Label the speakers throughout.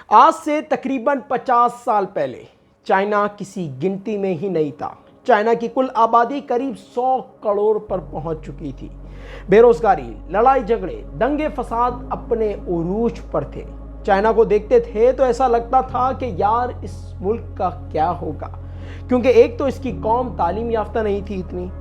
Speaker 1: आज से तकरीबन 50 साल पहले चाइना किसी गिनती में ही नहीं था। चाइना की कुल आबादी करीब 100 करोड़ पर पहुंच चुकी थी। बेरोजगारी, लड़ाई झगड़े, दंगे फसाद अपने उरूज पर थे। चाइना को देखते थे तो ऐसा लगता था कि यार इस मुल्क का क्या होगा, क्योंकि एक तो इसकी कौम तालीम याफ्ता नहीं थी इतनी,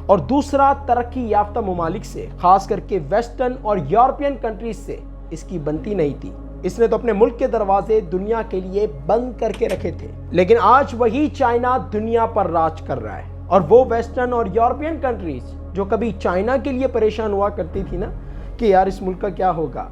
Speaker 1: और दूसरा तरक्की याफ्ता ममालिक से, खास करके वेस्टर्न और यूरोपियन कंट्रीज से इसकी बनती नहीं थी। इसने तो अपने मुल्क के दरवाजे दुनिया के लिए बंद करके रखे थे। लेकिन आज वही चाइना दुनिया पर राज कर रहा है, और वो वेस्टर्न और यूरोपियन कंट्रीज जो कभी चाइना के लिए परेशान हुआ करती थी ना कि यार इस मुल्क का क्या होगा,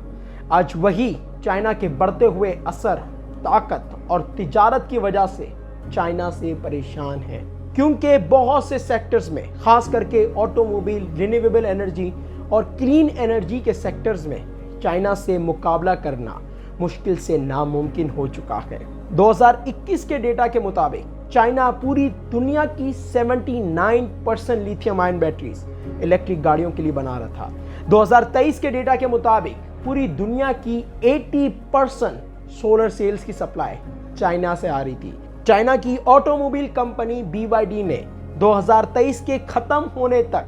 Speaker 1: आज वही चाइना के बढ़ते हुए असर, ताकत और तिजारत की वजह से चाइना से परेशान है। क्योंकि बहुत से सेक्टर्स में, खास करके ऑटोमोबाइल, रिन्यूएबल एनर्जी और क्लीन एनर्जी के सेक्टर्स में चाइना से मुकाबला करना मुश्किल से नामुमकिन हो चुका है। 2021 के डेटा के मुताबिक चाइना पूरी दुनिया की 79% लिथियम आयन बैटरीज इलेक्ट्रिक गाड़ियों के लिए बना रहा था। 2023 के डेटा के मुताबिक पूरी दुनिया की 80% सोलर सेल्स की सप्लाई चाइना से आ रही थी। चाइना की ऑटोमोबाइल कंपनी BYD ने 2023 के खत्म होने तक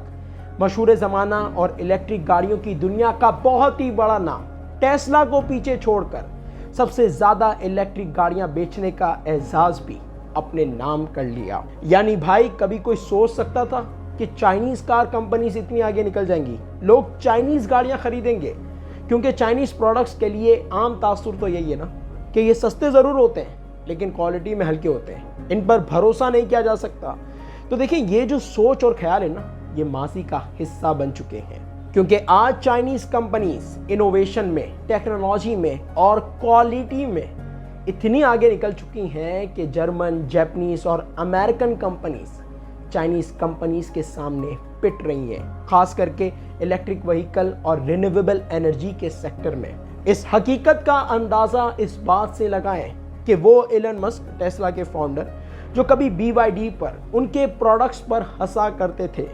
Speaker 1: मशहूर ज़माना और इलेक्ट्रिक गाड़ियों की दुनिया का बहुत ही बड़ा नाम टेस्ला को पीछे छोड़कर सबसे ज़्यादा इलेक्ट्रिक गाड़ियां बेचने का एजाज भी अपने नाम कर लिया। यानी भाई, कभी कोई सोच सकता था कि चाइनीज़ कार कंपनीज इतनी आगे निकल जाएंगी, लोग चाइनीज़ गाड़ियां खरीदेंगे? क्योंकि चाइनीज़ प्रोडक्ट्स के लिए आम तासुर तो यही है ना कि ये सस्ते ज़रूर होते हैं लेकिन क्वालिटी में हल्के होते हैं, इन पर भरोसा नहीं किया जा सकता। तो देखिए, ये जो सोच और ख्याल है ना, ये माजी का हिस्सा बन चुके हैं, क्योंकि आज चाइनीज कंपनीज इनोवेशन में, टेक्नोलॉजी में और क्वालिटी में इतनी आगे निकल चुकी हैं कि जर्मन, जापानीज और अमेरिकन कंपनीज चाइनीज कंपनीज के सामने पिट रही हैं, खास करके इलेक्ट्रिक व्हीकल और रिन्यूएबल एनर्जी के सेक्टर में। इस हकीकत का अंदाजा इस बात से लगाएं कि वो एलन मस्क, टेस्ला के फाउंडर, जो कभी BYD पर, उनके प्रोडक्ट्स पर हंसा करते थे।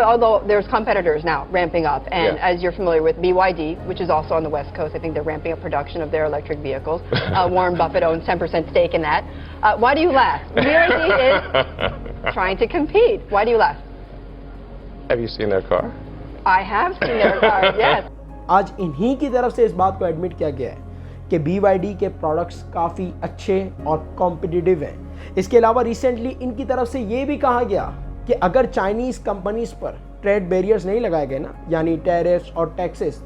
Speaker 2: Although there's competitors now ramping up, and as you're familiar with BYD, which is also on the West Coast, I think they're ramping up production of their electric vehicles. Warren Buffett owns 10% stake in that. Why do you laugh? BYD is trying to compete. Why do you laugh?
Speaker 3: Have you seen their car?
Speaker 2: I have seen their car, yes.
Speaker 1: आज इन्हीं की तरफ से इस बात को admit किया गया है कि BYD के प्रोडक्ट्स काफ़ी अच्छे और कॉम्पिटिटिव हैं। इसके अलावा रिसेंटली इनकी तरफ से ये भी कहा गया कि अगर चाइनीज़ कंपनीज पर ट्रेड बैरियर्स नहीं लगाए गए ना, यानी टैरिफ्स और टैक्सेस,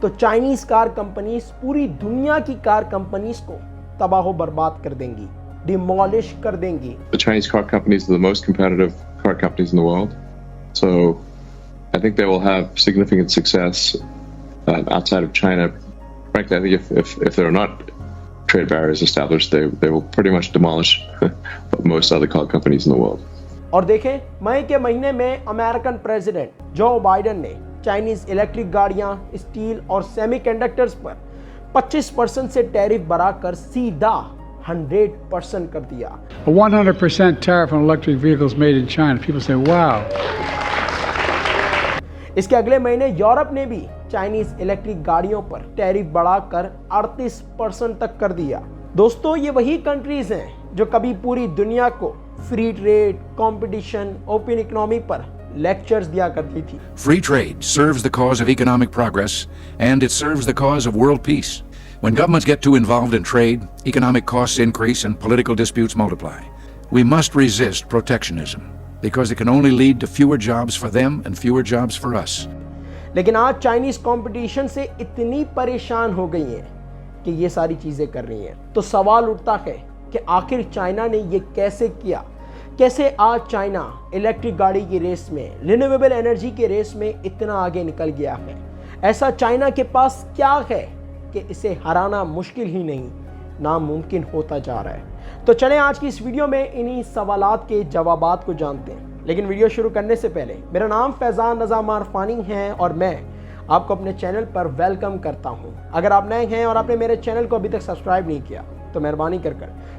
Speaker 1: तो चाइनीज़ कार कंपनीज पूरी दुनिया की कार कंपनीज को तबाह बर्बाद कर देंगी, डिमोलिश कर देंगी।
Speaker 3: The Chinese car companies are the most competitive car companies in the world, so I think they will have significant success outside of China. Frankly, I think if there are not trade barriers established, they will pretty much demolish most other car companies in the world.
Speaker 1: और देखें, मई के महीने में American president Joe Biden ने Chinese electric गाड़ियां, steel और semiconductors पर 25% से टैरिफ बढ़ाकर सीधा 100% कर दिया।
Speaker 4: A 100% tariff on electric vehicles made in China. People say, wow.
Speaker 1: इसके अगले महीने यूरोप ने भी चाइनीज इलेक्ट्रिक गाड़ियों पर टैरिफ बढ़ाकर 38% तक कर दिया। दोस्तों, ये वही कंट्रीज हैं जो कभी पूरी दुनिया को free trade, competition, open economy पर लेक्चर्स दिया करती थी।
Speaker 5: Free trade serves the cause of economic progress, and it serves the cause of world peace. When governments get too involved in trade, economic costs increase and political disputes multiply. We must resist protectionism, because it can only lead to fewer jobs for them and fewer jobs for us.
Speaker 1: लेकिन आज Chinese competition से इतनी परेशान हो गई हैं कि ये सारी चीजें कर रही हैं। तो सवाल उठता है कि आखिर चाइना ने ये कैसे किया? कैसे आज चाइना इलेक्ट्रिक गाड़ी की रेस में, रिन्यूएबल एनर्जी के रेस में इतना आगे निकल गया है? ऐसा चाइना के पास क्या है कि इसे हराना मुश्किल ही नहीं, नामुमकिन होता जा रहा है? तो चलें आज की इस वीडियो में इन्हीं सवालात के जवाबात को जानते हैं। लेकिन वीडियो शुरू करने से पहले, मेरा नाम फैज़ान रज़ा मारफानी है और मैं आपको अपने चैनल पर वेलकम करता हूं। अगर आप नए हैं और आपने मेरे चैनल को अभी तक सब्सक्राइब नहीं किया तो मेहरबानी कर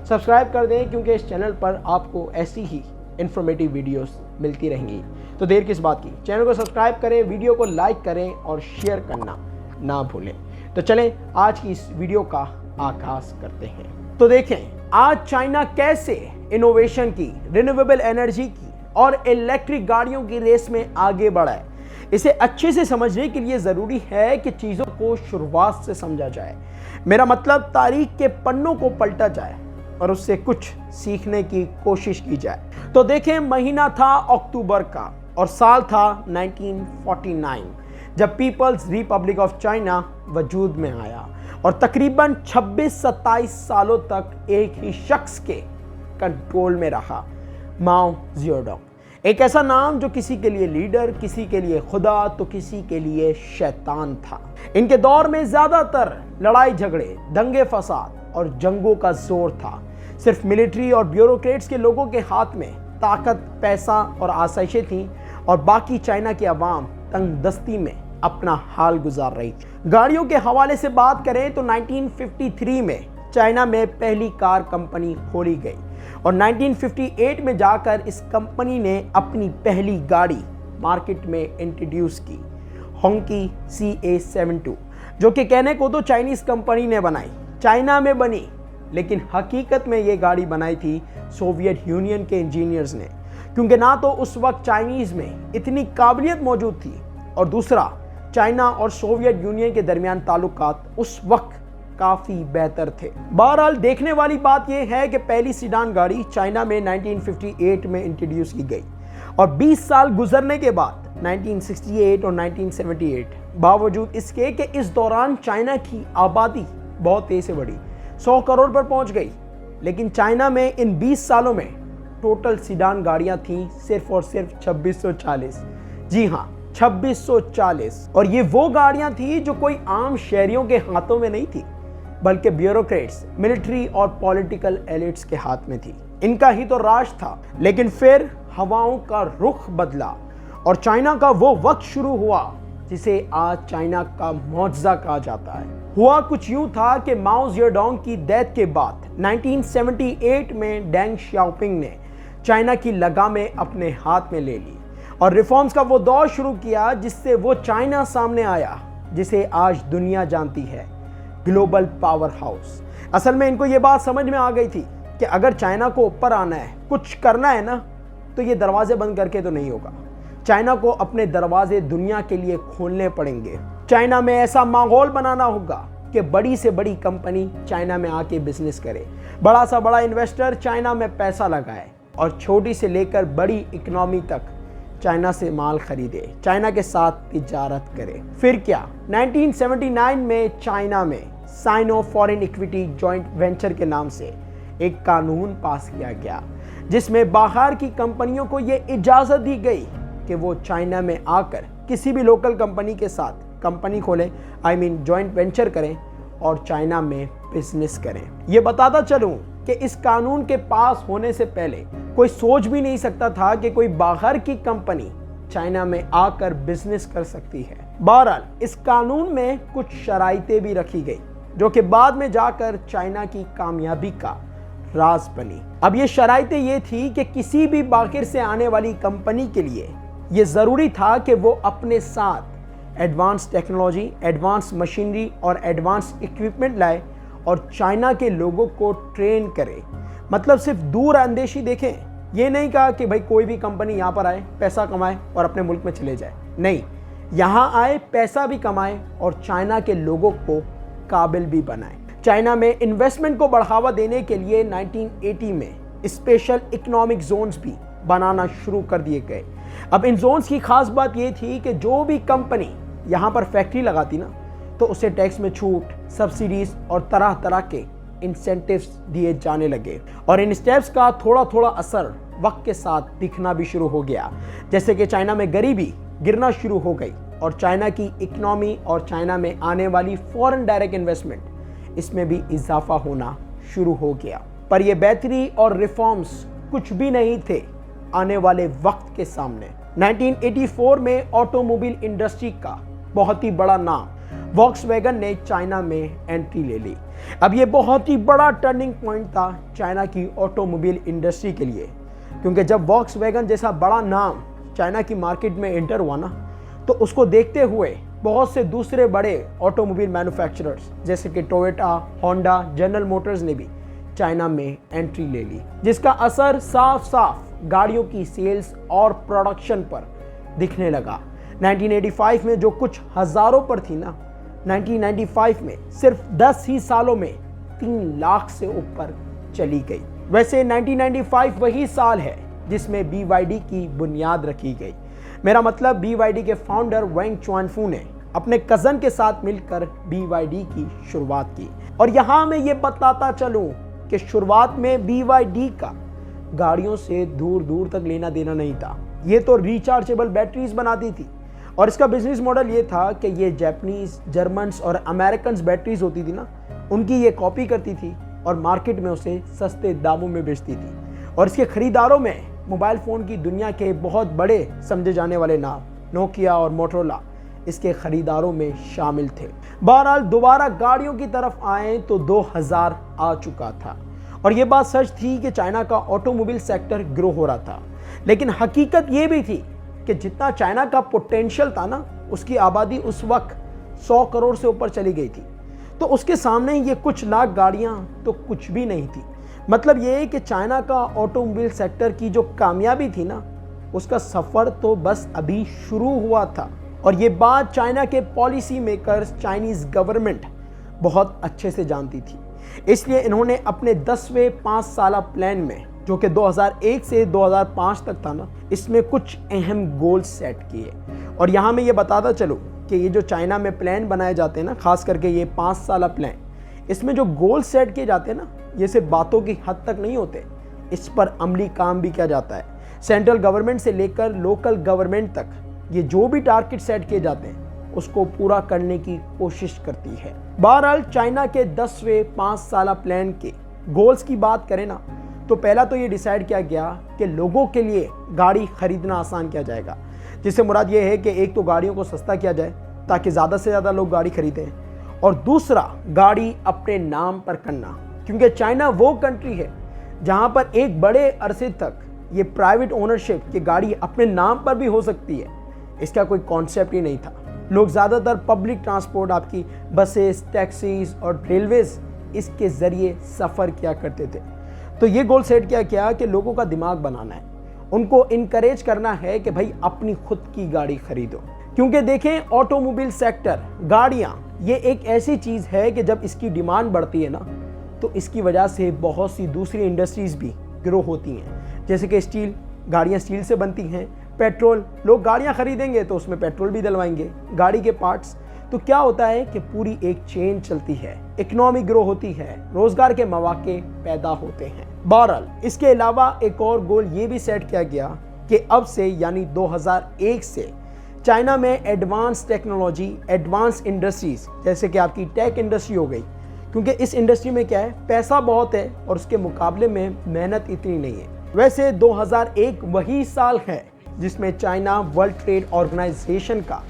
Speaker 1: सब्सक्राइब कर दें, क्योंकि इस चैनल पर आपको ऐसी ही इन्फॉर्मेटिव वीडियोस मिलती रहेंगी। तो देर किस बात की, चैनल को सब्सक्राइब करें, वीडियो को लाइक करें और शेयर करना ना भूलें। तो चलें आज की इस वीडियो का आगाज करते हैं। तो देखें आज चाइना कैसे इनोवेशन की, रिन्यूएबल एनर्जी की और इलेक्ट्रिक गाड़ियों की रेस में आगे बढ़ा है। इसे अच्छे से समझने के लिए जरूरी है कि चीजों को शुरुआत से समझा जाए। मेरा मतलब तारीख के पन्नों को पलटा जाए और उससे कुछ सीखने की कोशिश की जाए। तो देखें महीना था अक्टूबर का और साल था 1949 जब पीपल्स रिपब्लिक ऑफ चाइना वजूद में आया और तकरीबन 26-27 सालों तक एक ही शख्स के कंट्रोल में रहा, माओ ज़ेडोंग। एक ऐसा नाम जो किसी के लिए लीडर, किसी के लिए खुदा तो किसी के लिए शैतान था। इनके दौर में ज्यादातर लड़ाई झगड़े, दंगे फसाद और जंगों का जोर था। सिर्फ मिलिट्री और ब्यूरोक्रेट्स के लोगों के हाथ में ताकत, पैसा और आसाइशें थीं और बाकी चाइना की आवाम तंगदस्ती में अपना हाल गुजार रही थी। गाड़ियों के हवाले से बात करें तो 1953 में चाइना में पहली कार कंपनी खोली गई और 1958 में जाकर इस कंपनी ने अपनी पहली गाड़ी मार्केट में इंट्रोड्यूस की, होंकी CA72, जो कि कहने को तो चाइनीज कंपनी ने बनाई, चाइना में बनी, लेकिन हकीकत में ये गाड़ी बनाई थी सोवियत यूनियन के इंजीनियर्स ने, क्योंकि ना तो उस वक्त चाइनीज में इतनी काबिलियत मौजूद थी और दूसरा चाइना और सोवियत यूनियन के दरमियान ताल्लुकात उस वक्त काफी बेहतर थे। बहरहाल देखने वाली बात यह है कि पहली सीडान गाड़ी चाइना में 1958 में इंट्रोड्यूस की गई और 20 साल गुजरने के बाद 1968 और 1978 बावजूद इसके कि इस दौरान चाइना की आबादी बहुत तेज से बढ़ी, 100 करोड़ पर पहुंच गई, लेकिन चाइना में इन 20 सालों में टोटल सीडान गाड़ियां थीं सिर्फ और सिर्फ 2640। जी हाँ, 2640। और ये वो गाड़ियां थी जो कोई आम शहरियों के हाथों में नहीं थी, बल्कि ब्यूरोक्रेट्स, मिलिट्री और पॉलिटिकल एलिट्स के हाथ में थी। इनका ही तो राज था। लेकिन फिर हवाओं का रुख बदला और चाइना का वो वक्त शुरू हुआ जिसे आज चाइना का मौजज़ा कहा जाता है। हुआ कुछ यूं था कि माओ ज़ेडोंग की डेथ के बाद 1978 में डेंग शाओपिंग ने चाइना की लगामें अपने हाथ में ले ली और रिफॉर्म्स का वो दौर शुरू किया जिससे वो चाइना सामने आया जिसे आज दुनिया जानती है, ग्लोबल पावर हाउस। असल में इनको ये बात समझ में आ गई थी कि अगर चाइना को ऊपर आना है, कुछ करना है ना, तो ये दरवाजे बंद करके तो नहीं होगा। चाइना को अपने दरवाजे दुनिया के लिए खोलने पड़ेंगे। चाइना में ऐसा माहौल बनाना होगा कि बड़ी से बड़ी कंपनी चाइना में आके बिजनेस करे, बड़ा सा बड़ा इन्वेस्टर चाइना में पैसा लगाए और छोटी से लेकर बड़ी इकोनॉमी तक चाइना से माल खरीदे, चाइना के साथ तिजारत करे। फिर क्या, 1979 में चाइना में Sino foreign equity joint venture के नाम से एक कानून पास किया गया जिसमें बाहर की कंपनियों को ये इजाज़त दी गई कि वो चाइना में आकर किसी भी लोकल कंपनी के साथ कंपनी खोलें, जॉइंट वेंचर करें और चाइना में बिजनेस करें। ये बताता चलूं कि इस कानून के पास होने से पहले कोई सोच भी नहीं सकता था कि कोई बाहर की कंपनी चाइना में आकर बिजनेस कर सकती है। बहरहाल इस कानून में कुछ शराइतें भी रखी गई जो कि बाद में जाकर चाइना की कामयाबी का राज बनी। अब ये शराइतें ये थी कि किसी भी बाहर से आने वाली कंपनी के लिए ये ज़रूरी था कि वो अपने साथ एडवांस टेक्नोलॉजी, एडवांस मशीनरी और एडवांस इक्विपमेंट लाए और चाइना के लोगों को ट्रेन करे। मतलब सिर्फ दूर अंदेशी देखें, ये नहीं कहा कि भाई कोई भी कंपनी यहाँ पर आए, पैसा कमाए और अपने मुल्क में चले जाए। नहीं, यहाँ आए, पैसा भी कमाए और चाइना के लोगों को काबिल भी बनाए। चाइना में इन्वेस्टमेंट को बढ़ावा देने के लिए 1980 में स्पेशल इकोनॉमिक जोन्स भी बनाना शुरू कर दिए गए। अब इन जोन्स की खास बात ये थी कि जो भी कंपनी यहाँ पर फैक्ट्री लगाती ना, तो उसे टैक्स में छूट, सब्सिडीज और तरह तरह के इंसेंटिव्स दिए जाने लगे और इन स्टेप्स का थोड़ा थोड़ा असर वक्त के साथ दिखना भी शुरू हो गया। जैसे कि चाइना में गरीबी गिरना शुरू हो गई और चाइना की इकोनॉमी और चाइना में आने वाली फॉरेन डायरेक्ट इन्वेस्टमेंट, इसमें भी इजाफा होना शुरू हो गया। पर ये बेहतरी और रिफॉर्म्स कुछ भी नहीं थे आने वाले वक्त के सामने। 1984 में ऑटोमोबाइल इंडस्ट्री का बहुत ही बड़ा नाम वॉक्सवैगन ने चाइना में एंट्री ले ली। अब ये बहुत ही बड़ा टर्निंग पॉइंट था चाइना की ऑटोमोबाइल इंडस्ट्री के लिए, क्योंकि जब वॉक्सवैगन जैसा बड़ा नाम चाइना की मार्केट में एंटर हुआ ना, तो उसको देखते हुए बहुत से दूसरे बड़े ऑटोमोबाइल मैन्युफैक्चरर्स जैसे कि टोयोटा, होंडा, जनरल मोटर्स ने भी चाइना में एंट्री ले ली, जिसका असर साफ साफ गाड़ियों की सेल्स और प्रोडक्शन पर दिखने लगा। 1985 में जो कुछ हजारों पर थी ना, 1995 में सिर्फ 10 ही सालों में 3 लाख से ऊपर चली गई। वैसे 1995 वही साल है जिसमें BYD की बुनियाद रखी गई। मेरा मतलब BYD के फाउंडर वेंग चुआनफू ने अपने कजन के साथ मिलकर BYD की शुरुआत की। और यहां मैं ये बताता चलूं कि शुरुआत में BYD का गाड़ियों से दूर दूर तक लेना देना नहीं था। ये तो रिचार्जेबल बैटरीज बनाती थी और इसका बिजनेस मॉडल ये था कि ये जापानीज, जर्मन्स और अमेरिकन्स बैटरीज होती थी ना, उनकी ये कॉपी करती थी और मार्केट में उसे सस्ते दामों में बेचती थी। और इसके खरीदारों में मोबाइल फ़ोन की दुनिया के बहुत बड़े समझे जाने वाले नाम नोकिया और मोटरोला इसके खरीदारों में शामिल थे। बहरहाल दोबारा गाड़ियों की तरफ आए तो 2000 आ चुका था और ये बात सच थी कि चाइना का ऑटोमोबाइल सेक्टर ग्रो हो रहा था। लेकिन हकीकत ये भी थी कि जितना चाइना का पोटेंशियल था ना, उसकी आबादी उस वक्त 100 करोड़ से ऊपर चली गई थी। तो उसके सामने ये कुछ लाख गाड़ियां तो कुछ भी नहीं थी। मतलब ये है कि चाइना का ऑटोमोबाइल सेक्टर की जो कामयाबी थी ना, उसका सफ़र तो बस अभी शुरू हुआ था। और ये बात चाइना के पॉलिसी मेकर्स, चाइनीज़ गवर्नमेंट बहुत अच्छे से जानती थी। इसलिए इन्होंने अपने 10वें 5 साला प्लान में, जो कि 2001 से 2005 तक था ना, इसमें कुछ अहम गोल सेट किए। और यहाँ मैं ये बताता चलूँ कि ये जो चाइना में प्लान बनाए जाते हैं ना, खास करके ये 5 साला प्लान, इसमें जो गोल सेट किए जाते हैं ना, ये सिर्फ बातों की हद तक नहीं होते, इस पर अमली काम भी किया जाता है। सेंट्रल गवर्नमेंट से लेकर लोकल गवर्नमेंट तक ये जो भी टारगेट सेट किए जाते हैं उसको पूरा करने की कोशिश करती है। बहरहाल चाइना के 10वें 5 साला प्लान के गोल्स की बात करें ना, तो पहला तो ये डिसाइड किया गया कि लोगों के लिए गाड़ी खरीदना आसान किया जाएगा, जिससे मुराद ये है कि एक तो गाड़ियों को सस्ता किया जाए ताकि ज़्यादा से ज़्यादा लोग गाड़ी खरीदें, और दूसरा गाड़ी अपने नाम पर करना, क्योंकि चाइना वो कंट्री है जहाँ पर एक बड़े अरसे तक ये प्राइवेट ओनरशिप की गाड़ी अपने नाम पर भी हो सकती है, इसका कोई कॉन्सेप्ट ही नहीं था। लोग ज़्यादातर पब्लिक ट्रांसपोर्ट, आपकी बसेस, टैक्सीज और रेलवेज, इसके ज़रिए सफ़र किया करते थे। तो ये गोल सेट किया कि लोगों का दिमाग बनाना है, उनको इनकरेज करना है कि भाई अपनी खुद की गाड़ी खरीदो। क्योंकि देखें, ऑटोमोबाइल सेक्टर, गाड़ियाँ, ये एक ऐसी चीज़ है कि जब इसकी डिमांड बढ़ती है ना, तो इसकी वजह से बहुत सी दूसरी इंडस्ट्रीज़ भी ग्रो होती हैं। जैसे कि स्टील, गाड़ियाँ स्टील से बनती हैं। पेट्रोल, लोग गाड़ियाँ खरीदेंगे तो उसमें पेट्रोल भी डलवाएंगे। गाड़ी के पार्ट्स, तो क्या होता है कि पूरी एक चेन चलती है, इकोनॉमी ग्रो होती है, रोजगार के मौके पैदा होते हैं। बहरहाल इसके अलावा एक और गोल ये भी सेट किया गया कि अब से यानी 2001 से चाइना में एडवांस टेक्नोलॉजी, एडवांस इंडस्ट्रीज, जैसे कि आपकी टेक इंडस्ट्री हो गई, क्योंकि इस इंडस्ट्री में क्या है, पैसा बहुत है और उसके मुकाबले में मेहनत इतनी नहीं है। वैसे 2001 वही साल है जिसमें चाइना वर्ल्ड ट्रेड ऑर्गेनाइजेशन का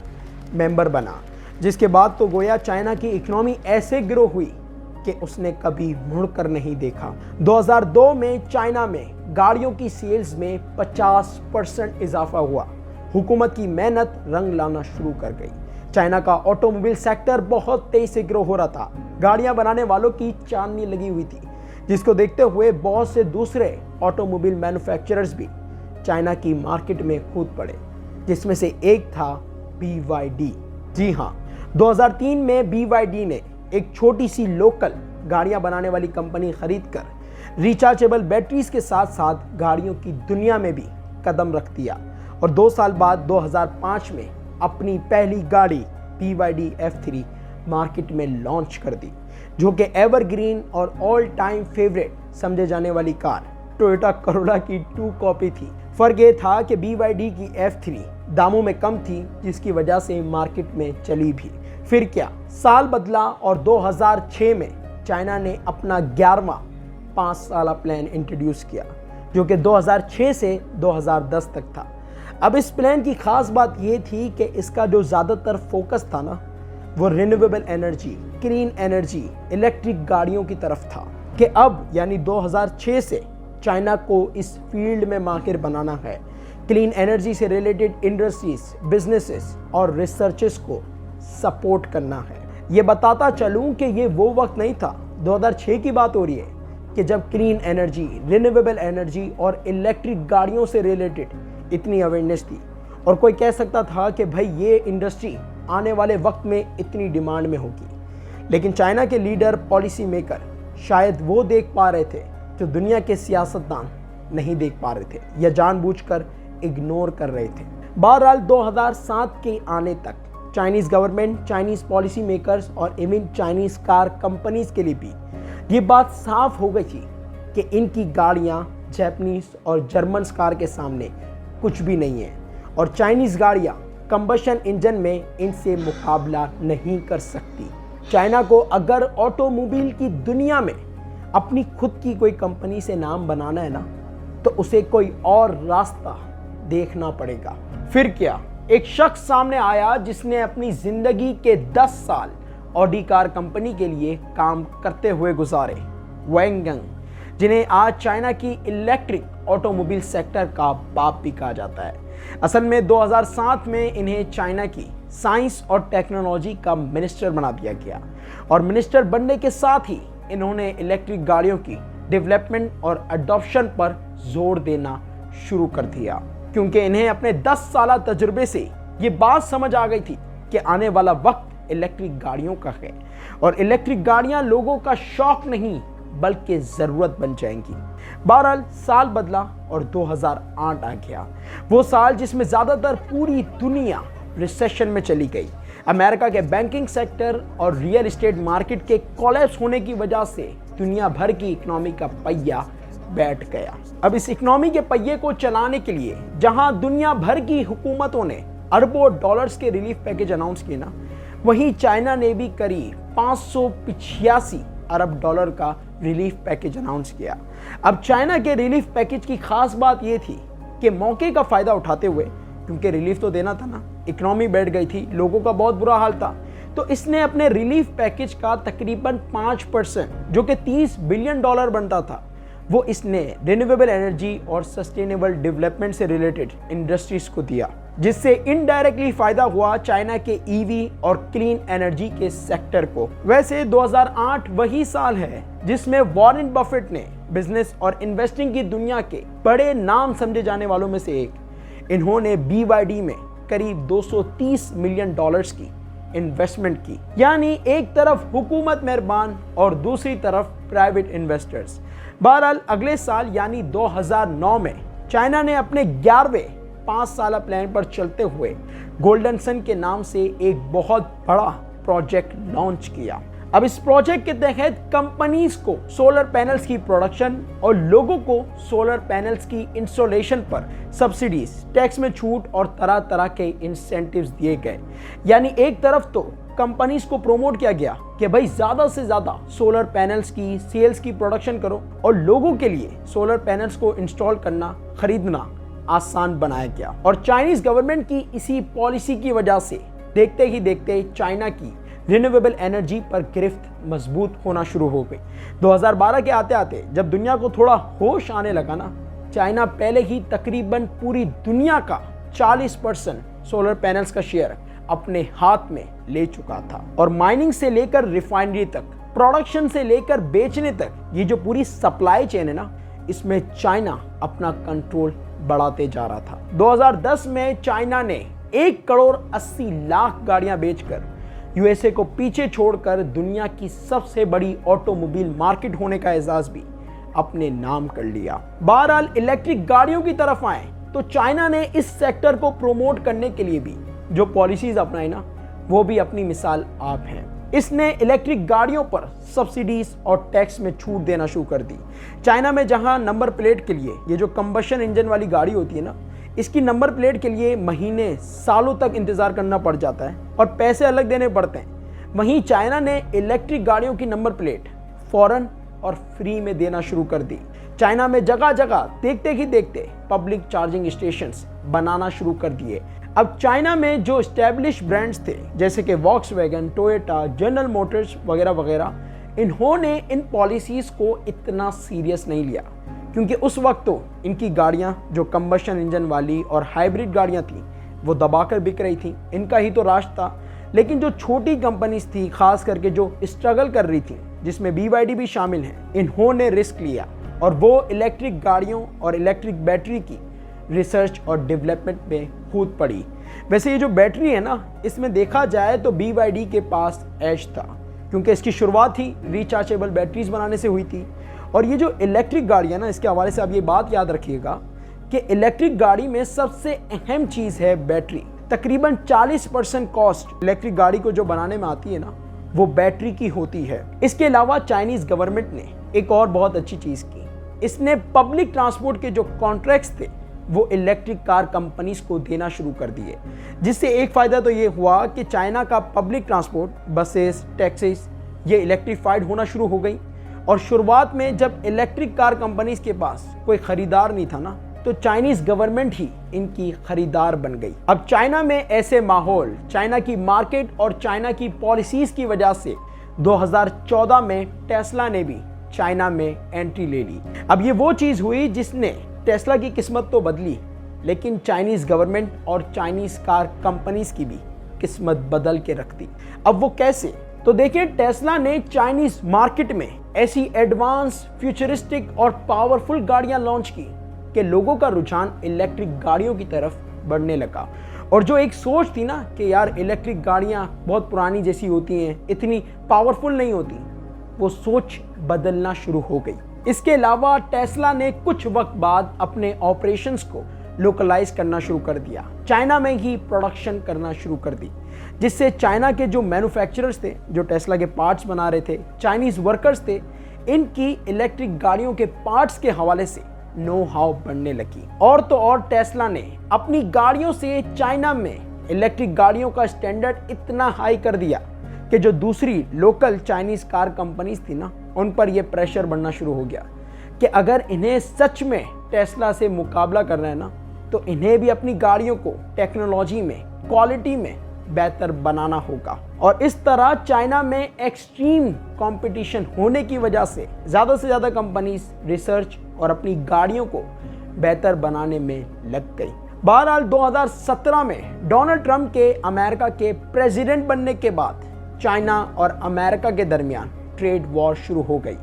Speaker 1: मेंबर बना, जिसके बाद तो गोया चाइना की इकोनॉमी ऐसे ग्रो हुई कि उसने कभी मुड़कर नहीं देखा। 2002 में चाइना में गाड़ियों की सेल्स में 50% इजाफा हुआ। हुकूमत की मेहनत रंग लाना शुरू कर गई। चाइना का ऑटोमोबाइल सेक्टर बहुत तेजी से ग्रो हो रहा था। गाड़ियां बनाने वालों की चांदनी लगी हुई थी, जिसको देखते हुए बहुत से दूसरे ऑटोमोबाइल मैन्युफैक्चरर्स भी चाइना की मार्केट में कूद पड़े, जिसमें से एक था BYD। जी हाँ, 2003 में BYD ने एक छोटी सी लोकल गाड़ियां बनाने वाली कंपनी खरीदकर रिचार्जेबल बैटरीज के साथ साथ गाड़ियों की दुनिया में भी कदम रख दिया और 2 साल बाद 2005 में अपनी पहली गाड़ी BYD F3 मार्केट में लॉन्च कर दी, जो कि एवरग्रीन और ऑल टाइम फेवरेट समझे जाने वाली कार टोयोटा करोला की 2 कॉपी थी। फर्क ये था कि BYD की F3 दामों में कम थी, जिसकी वजह से मार्केट में चली भी। फिर क्या, साल बदला और 2006 में चाइना ने अपना 11वां 5 साला प्लान इंट्रोड्यूस किया, जो कि 2006 से 2010 तक था। अब इस प्लान की खास बात ये थी कि इसका जो ज़्यादातर फोकस था ना, वो renewable energy, clean energy, electric गाड़ियों की तरफ था। कि अब यानी 2006 से चाइना को इस फील्ड में माहिर बनाना है। क्लीन एनर्जी से रिलेटेड इंडस्ट्रीज, बिजनेसेस और रिसर्चेस को सपोर्ट करना है। ये बताता चलूं कि ये वो वक्त नहीं था, 2006 की बात हो रही है, कि जब क्लीन एनर्जी, रिन्यूएबल एनर्जी और इलेक्ट्रिक गाड़ियों से रिलेटेड इतनी अवेयरनेस थी और कोई कह सकता था कि भाई ये इंडस्ट्री आने वाले वक्त में इतनी डिमांड में होगी। लेकिन चाइना के लीडर, पॉलिसी मेकर शायद वो देख पा रहे थे जो दुनिया के सियासतदान नहीं देख पा रहे थे या जानबूझकर इग्नोर कर रहे थे। बहरहाल 2007 के आने तक Chinese government, Chinese policy makers और इवन चाइनीज कार कंपनीज के लिए भी ये बात साफ हो गई थी कि इनकी गाड़ियां जापानीज और जर्मन कार के सामने कुछ भी नहीं है और चाइनीज गाड़ियां कंबशन इंजन में इनसे मुकाबला नहीं कर सकती। चाइना को अगर ऑटोमोबाइल की दुनिया में अपनी खुद की कोई कंपनी से नाम बनाना है ना, तो उसे कोई और रास्ता देखना पड़ेगा। फिर क्या, एक शख्स सामने आया जिसने अपनी जिंदगी के 10 साल ऑडी कार कंपनी के लिए काम करते हुए गुजारे, वैंग यंग, जिन्हें आज चाइना की इलेक्ट्रिक ऑटोमोबाइल सेक्टर का बाप भी कहा जाता है। असल में 2007 में इन्हें चाइना की साइंस और टेक्नोलॉजी का मिनिस्टर बना दिया गया और मिनिस्टर बनने के साथ ही इन्होंने इलेक्ट्रिक गाड़ियों की डेवलपमेंट और अडॉप्शन पर जोर देना शुरू कर दिया, क्योंकि इन्हें अपने 10 साल तजुर्बे से ये बात समझ आ गई थी कि आने वाला वक्त इलेक्ट्रिक गाड़ियों का है और इलेक्ट्रिक गाड़ियां लोगों का शौक नहीं बल्कि ज़रूरत बन जाएंगी। बहरहाल साल बदला और 2008 आ गया, वो साल जिसमें ज़्यादातर पूरी दुनिया रिसेशन में चली गई। अमेरिका के बैंकिंग सेक्टर और रियल एस्टेट मार्केट के कोलैप्स होने की वजह से दुनिया भर की इकोनॉमी का पहिया बैठ गया। अब इस इकोनॉमी के पहिए को चलाने के लिए जहां दुनिया भर की हुकूमतों ने अरबों डॉलर्स के रिलीफ पैकेज अनाउंस किए ना, वहीं चाइना ने भी करीब 585 अरब डॉलर का रिलीफ पैकेज अनाउंस किया। अब चाइना के रिलीफ पैकेज की खास बात यह थी कि मौके का फायदा उठाते हुए, क्योंकि रिलीफ तो देना था ना, इकोनॉमी बैठ गई थी, लोगों का बहुत बुरा हाल था, तो इसने अपने रिलीफ पैकेज का तकरीबन 5% जो कि $30 बिलियन बनता था, वो इसने रिन्यूएबल एनर्जी और सस्टेनेबल डेवलपमेंट से रिलेटेड इंडस्ट्रीज को दिया, जिससे इनडायरेक्टली फायदा हुआ चाइना के ईवी और क्लीन एनर्जी के सेक्टर को। वैसे 2008 वही साल है जिसमें वॉरेन बफेट ने बिजनेस और इन्वेस्टिंग की दुनिया के बड़े नाम समझे जाने वालों में से एक, इन्होंने BYD में करीब $230 मिलियन की इन्वेस्टमेंट की। यानी एक तरफ हुकूमत मेहरबान और दूसरी तरफ प्राइवेट इन्वेस्टर्स। बहरहाल अगले साल यानी 2009 में चाइना ने अपने 11वें 5 साला प्लान पर चलते हुए गोल्डन सन के नाम से एक बहुत बड़ा प्रोजेक्ट लॉन्च किया। अब इस प्रोजेक्ट के तहत कंपनीज को सोलर पैनल्स की प्रोडक्शन और लोगों को सोलर पैनल्स की इंस्टॉलेशन पर सब्सिडीज, टैक्स में छूट और तरह तरह के इंसेंटिव्स दिए गए। यानी एक तरफ तो कंपनीज को प्रमोट किया गया कि भाई ज्यादा से ज्यादा सोलर पैनल्स की सेल्स की प्रोडक्शन करो और लोगों के लिए सोलर पैनल्स को इंस्टॉल करना, खरीदना आसान बनाया गया। और चाइनीज गवर्नमेंट की इसी पॉलिसी की वजह से देखते ही देखते चाइना की रिन्यूएबल एनर्जी पर गिरफ्त मजबूत होना शुरू हो गई। 2012 के आते आते जब दुनिया को थोड़ा होश आने लगा ना, चाइना पहले ही तकरीबन पूरी दुनिया का 40% सोलर पैनल्स का शेयर अपने हाथ में ले चुका था। और माइनिंग से लेकर रिफाइनरी तक, प्रोडक्शन से लेकर बेचने तक, ये जो पूरी सप्लाई चेन है ना, इसमें चाइना अपना कंट्रोल बढ़ाते जा रहा था। 2010 में चाइना ने 1,80,00,000 गाड़ियां बेचकर यूएसए को पीछे छोड़कर दुनिया की सबसे बड़ी ऑटोमोबाइल मार्केट होने का एजाज भी अपने नाम कर लिया। बहरहाल इलेक्ट्रिक गाड़ियों की तरफ आए तो चाइना ने इस सेक्टर को प्रमोट करने के लिए भी जो पॉलिसीज अपनाई ना, वो भी अपनी मिसाल आप हैं। इसने इलेक्ट्रिक गाड़ियों पर सब्सिडीज और टैक्स में छूट देना शुरू कर दी। चाइना में जहां नंबर प्लेट के लिए, ये जो कंबशन इंजन वाली गाड़ी होती है ना, इसकी नंबर प्लेट के लिए महीने सालों तक इंतजार करना पड़ जाता है और पैसे अलग देने पड़ते हैं, वहीं चाइना ने इलेक्ट्रिक गाड़ियों की नंबर प्लेट फौरन और फ्री में देना शुरू कर दी। चाइना में जगह जगह देखते ही देखते पब्लिक चार्जिंग स्टेशंस बनाना शुरू कर दिए। अब चाइना में जो एस्टैब्लिश ब्रांड्स थे जैसे कि वॉक्सवैगन, टोयोटा, जनरल मोटर्स वगैरह वगैरह, इन्होंने इन पॉलिसीज को इतना सीरियस नहीं लिया, क्योंकि उस वक्त तो इनकी गाड़ियां जो कंबशन इंजन वाली और हाइब्रिड गाड़ियां थी वो दबाकर बिक रही थी, इनका ही तो राज था। लेकिन जो छोटी कंपनीज थी, खास करके जो स्ट्रगल कर रही थी, जिसमें BYD भी शामिल है, इन्होंने रिस्क लिया और वो इलेक्ट्रिक गाड़ियों और इलेक्ट्रिक बैटरी की रिसर्च और डेवलपमेंट में कूद पड़ी। वैसे ये जो बैटरी है ना, इसमें देखा जाए तो BYD के पास एज था, क्योंकि इसकी शुरुआत ही रिचार्जेबल बैटरीज बनाने से हुई थी। और ये जो इलेक्ट्रिक गाड़ी है ना, इसके हवाले से आप ये बात याद रखिएगा कि इलेक्ट्रिक गाड़ी में सबसे अहम चीज़ है बैटरी। तकरीबन 40% कॉस्ट इलेक्ट्रिक गाड़ी को जो बनाने में आती है ना, वो बैटरी की होती है। इसके अलावा चाइनीज़ गवर्नमेंट ने एक और बहुत अच्छी चीज़ की, इसने पब्लिक ट्रांसपोर्ट के जो कॉन्ट्रैक्ट्स थे वो इलेक्ट्रिक कार कंपनीज को देना शुरू कर दिए, जिससे एक फ़ायदा तो ये हुआ कि चाइना का पब्लिक ट्रांसपोर्ट, बसेस, टैक्सीज, ये इलेक्ट्रीफाइड होना शुरू हो गई। और शुरुआत में जब इलेक्ट्रिक कार कंपनीज के पास कोई ख़रीदार नहीं था ना, तो चाइनीज़ गवर्नमेंट ही इनकी खरीदार बन गई। अब चाइना में ऐसे माहौल, चाइना की मार्केट और चाइना की पॉलिसीज़ की वजह से 2014 में टेस्ला ने भी चाइना में एंट्री ले ली। अब ये वो चीज़ हुई जिसने टेस्ला की किस्मत तो बदली, लेकिन चाइनीज़ गवर्नमेंट और चाइनीज़ कार कंपनीज की भी किस्मत बदल के रख दी। अब वो कैसे? तो देखिए, टेस्ला ने चाइनीज़ मार्केट में ऐसी एडवांस, फ्यूचरिस्टिक और पावरफुल गाड़ियां लॉन्च की कि लोगों का रुझान इलेक्ट्रिक गाड़ियों की तरफ बढ़ने लगा। और जो एक सोच थी ना कि यार इलेक्ट्रिक गाड़ियां बहुत पुरानी जैसी होती हैं, इतनी पावरफुल नहीं होती, वो सोच बदलना शुरू हो गई। इसके अलावा टेस्ला ने कुछ वक्त बाद अपने ऑपरेशंस को लोकलाइज करना शुरू कर दिया, चाइना में ही प्रोडक्शन करना शुरू कर दी, जिससे चाइना के जो मैन्युफैक्चरर्स थे, जो टेस्ला के पार्ट्स बना रहे थे, चाइनीज़ वर्कर्स थे, इनकी इलेक्ट्रिक गाड़ियों के पार्ट्स के हवाले से नो हाउ बनने लगी। और तो और टेस्ला ने अपनी गाड़ियों से चाइना में इलेक्ट्रिक गाड़ियों का स्टैंडर्ड इतना हाई कर दिया कि जो दूसरी लोकल चाइनीज़ कार कंपनीज थी ना, उन पर यह प्रेशर बढ़ना शुरू हो गया कि अगर इन्हें सच में टेस्ला से मुकाबला करना है ना, तो इन्हें भी अपनी गाड़ियों को टेक्नोलॉजी में, क्वालिटी में बेहतर बनाना होगा। और इस तरह चाइना में एक्सट्रीम कंपटीशन होने की वजह से ज़्यादा कंपनीज रिसर्च और अपनी गाड़ियों को बेहतर बनाने में लग गई। बहरहाल 2017 में डोनाल्ड ट्रंप के अमेरिका के प्रेसिडेंट बनने के बाद चाइना और अमेरिका के दरमियान ट्रेड वॉर शुरू हो गई,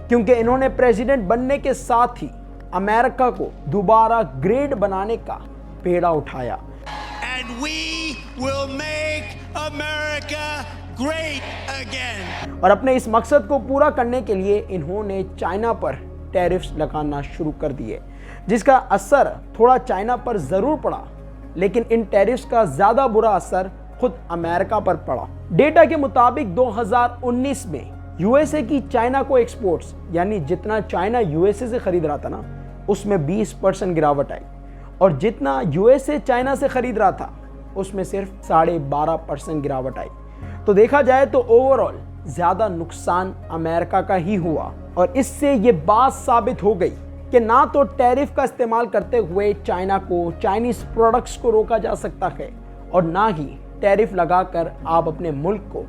Speaker 1: क्योंकि इन्होंने प्रेसिडेंट बनने के साथ ही अमेरिका को दोबारा ग्रेट बनाने का पेड़ा उठाया।
Speaker 6: And we will make America great again.
Speaker 1: और अपने इस मकसद को पूरा करने के लिए इन्होंने चाइना पर टैरिफ्स लगाना शुरू कर दिए, जिसका असर थोड़ा चाइना पर ज़रूर पड़ा, लेकिन इन टैरिफ्स का ज़्यादा बुरा असर खुद अमेरिका पर पड़ा। डेटा के मुताबिक 2019 में यूएसए की चाइना को एक्सपोर्ट्स, यानी जितना चाइना यूएसए से खरीद रहा था ना, उसमें 20% गिरावट आई, और जितना यूएसए चाइना से खरीद रहा था उसमें सिर्फ 12.5% गिरावट आई। तो देखा जाए तो ओवरऑल ज़्यादा नुकसान अमेरिका का ही हुआ। और इससे ये बात साबित हो गई कि ना तो टैरिफ का इस्तेमाल करते हुए चाइना को, चाइनीज़ प्रोडक्ट्स को रोका जा सकता है, और ना ही टैरिफ लगाकर आप अपने मुल्क को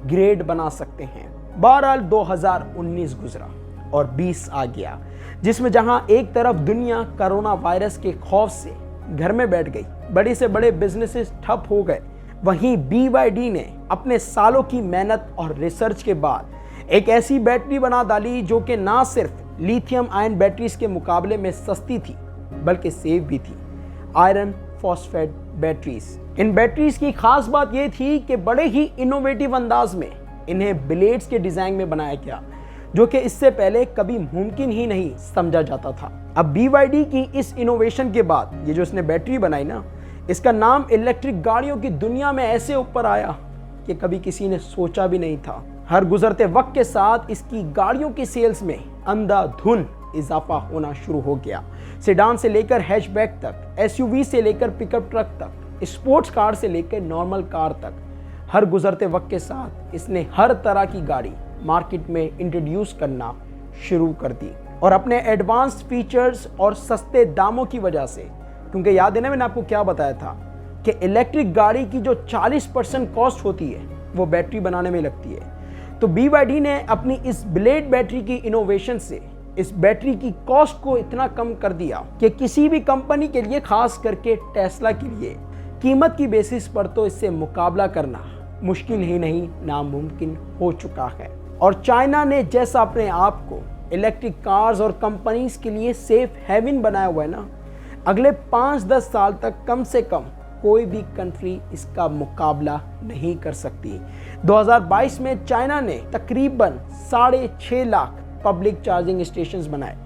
Speaker 1: ग्रेट बना सकते हैं। बहरहाल 2019 गुजरा और 20 आ गया, जिसमें जहां एक तरफ दुनिया कोरोना वायरस के खौफ से घर में बैठ गई, बड़े से बड़े बिजनेसेस ठप हो गए, वहीं BYD ने अपने सालों की मेहनत और रिसर्च के बाद एक ऐसी बैटरी बना डाली जो कि ना सिर्फ लिथियम आयन बैटरीज के मुकाबले में सस्ती थी, बल्कि सेफ भी थी, आयरन फॉस्फेट बैटरीज। इन बैटरीज की खास बात यह थी कि बड़े ही इनोवेटिव अंदाज में इन्हें ब्लेड्स के डिजाइन में बनाया गया, जो कि इससे पहले कभी मुमकिन ही नहीं समझा जाता था। अब BYD की इस इनोवेशन के बाद ये जो इसने बैटरी बनाई ना, इसका नाम इलेक्ट्रिक गाड़ियों की दुनिया में ऐसे ऊपर आया कि कभी किसी ने सोचा भी नहीं था। हर गुजरते वक्त के साथ इसकी गाड़ियों की सेल्स में अंधाधुन इजाफा होना शुरू हो गया। सेडान से लेकर हैचबैक तक, SUV से लेकर पिकअप ट्रक तक, स्पोर्ट्स कार से लेकर नॉर्मल कार तक, हर गुजरते वक्त के साथ इसने हर तरह की गाड़ी मार्केट में इंट्रोड्यूस करना शुरू कर दी। और अपने एडवांस फीचर्स और सस्ते दामों की वजह से, क्योंकि याद है ना मैंने आपको क्या बताया था कि इलेक्ट्रिक गाड़ी की जो 40% कॉस्ट होती है वो बैटरी बनाने में लगती है, तो BYD ने अपनी इस ब्लेड बैटरी की इनोवेशन से इस बैटरी की कॉस्ट को इतना कम कर दिया कि किसी भी कंपनी के लिए, खास करके टेस्ला के लिए, कीमत की बेसिस पर तो इससे मुकाबला करना मुश्किल ही नहीं नामुमकिन हो चुका है। और चाइना ने जैसा अपने आप को इलेक्ट्रिक कार्स और कंपनीज के लिए सेफ हेवन बनाया हुआ है ना, अगले 5-10 साल तक कम से कम कोई भी कंट्री इसका मुकाबला नहीं कर सकती। 2022 में चाइना ने तकरीबन 6.5 लाख पब्लिक चार्जिंग स्टेशंस बनाए,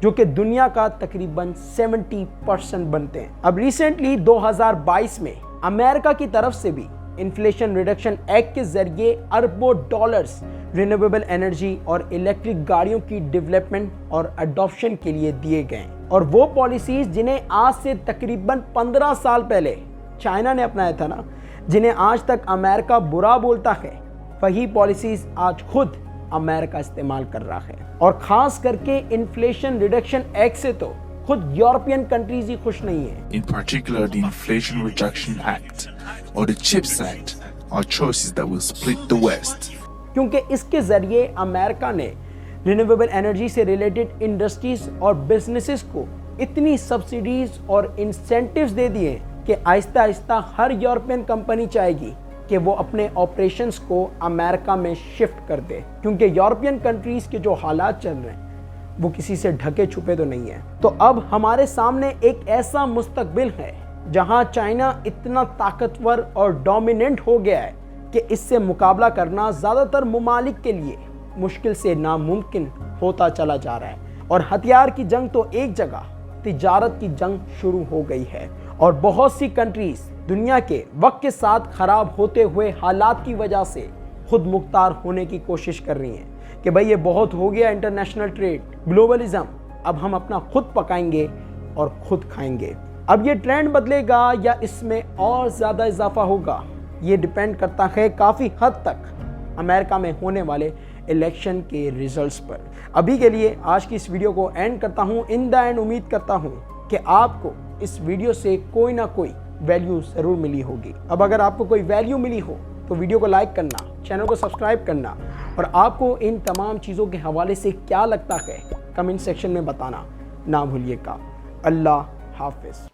Speaker 1: जो कि दुनिया का तकरीबन 70% बनते हैं। अब रिसेंटली 2022 में अमेरिका की तरफ से भी इन्फ्लेशन रिडक्शन एक्ट के जरिए अरबों डॉलर्स रिन्यूएबल एनर्जी और इलेक्ट्रिक गाड़ियों की डेवलपमेंट और अडॉप्शन के लिए दिए गए। और वो पॉलिसीज जिन्हें आज से तकरीबन 15 साल पहले चाइना ने अपनाया था ना, जिन्हें आज तक अमेरिका बुरा बोलता है, वही पॉलिसीज आज खुद अमेरिका इस्तेमाल कर रहा है। और खास करके इन्फ्लेशन रिडक्शन एक्ट से तो खुद यूरोपियन कंट्रीज ही खुश नहीं है।
Speaker 7: In particular, the Inflation Reduction Act or the CHIPS Act are choices that will split the West.
Speaker 1: क्योंकि इसके जरिए अमेरिका ने रिन्यूएबल एनर्जी से रिलेटेड इंडस्ट्रीज और बिजनेसेस को इतनी सब्सिडीज और इंसेंटिव्स दे दिए कि आहिस्ता आहिस्ता हर यूरोपियन कंपनी चाहेगी कि वो अपने ऑपरेशंस को अमेरिका में शिफ्ट कर दे, क्योंकि यूरोपियन कंट्रीज के जो हालात चल रहे हैं वो किसी से ढके छुपे तो नहीं है। तो अब हमारे सामने एक ऐसा मुस्तकबिल है जहां चाइना इतना ताकतवर और डोमिनेंट हो गया है कि इससे मुकाबला करना ज़्यादातर ममालिक के लिए मुश्किल से नामुमकिन होता चला जा रहा है। और हथियार की जंग तो एक जगह, तिजारत की जंग शुरू हो गई है। और बहुत सी कंट्रीज दुनिया के वक्त के साथ खराब होते हुए हालात की वजह से खुद मुख्तार होने की कोशिश कर रही हैं कि भाई ये बहुत हो गया इंटरनेशनल ट्रेड, ग्लोबलिज्म, अब हम अपना खुद पकाएंगे और खुद खाएंगे। अब ये ट्रेंड बदलेगा या इसमें और ज़्यादा इजाफा होगा, ये डिपेंड करता है काफ़ी हद तक अमेरिका में होने वाले इलेक्शन के रिजल्ट्स पर। अभी के लिए आज की इस वीडियो को एंड करता हूँ। इन द एंड उम्मीद करता हूँ कि आपको इस वीडियो से कोई ना कोई वैल्यू ज़रूर मिली होगी। अब अगर आपको कोई वैल्यू मिली हो तो वीडियो को लाइक करना, चैनल को सब्सक्राइब करना और आपको इन तमाम चीज़ों के हवाले से क्या लगता है कमेंट सेक्शन में बताना ना भूलिएगा। अल्लाह हाफिज़।